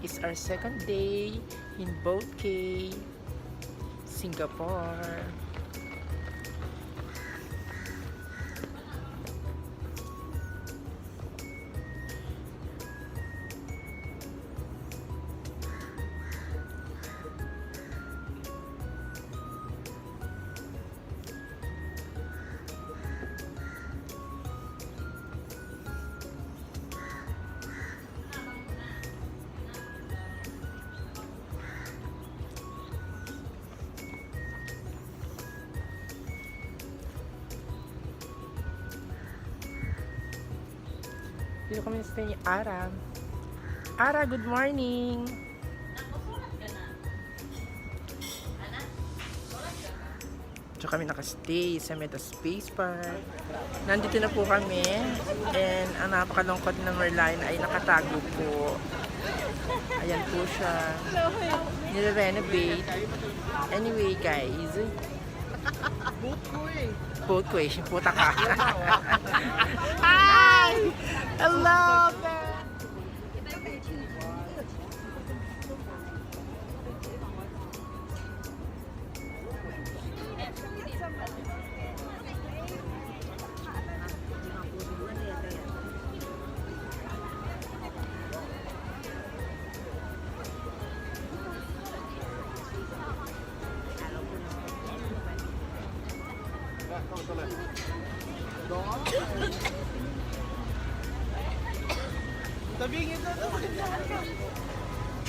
It's our second day in Boat Quay, Singapore. Dito kami sa ni Ara. Ara, good morning! Dito kami nakastay sa Meta Space Park. Nandito na po kami. And ang napakalungkot na Merlion ay nakatago po. Ayan po siya. Nire-renovate. Anyway guys. Boat Quay. Puta ka. Hi! Hello!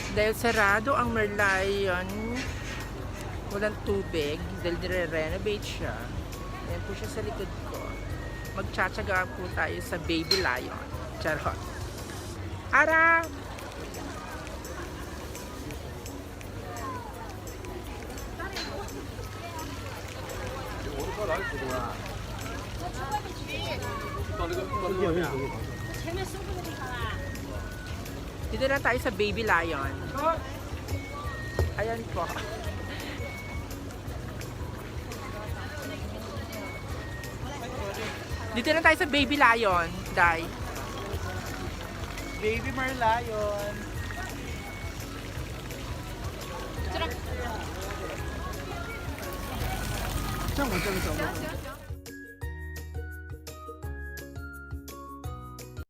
Dahil sarado ang Merlion, walang tubig, dahil nire-renovate siya. Ayan po siya sa likod ko. Magtsatsaga po tayo sa Baby Lion. Charot. Ara! Dito na tayo sa Baby Lion. Ayan po. Dito na tayo sa Baby Lion, Dai. Baby Merlion. 짱, 짱, 짱.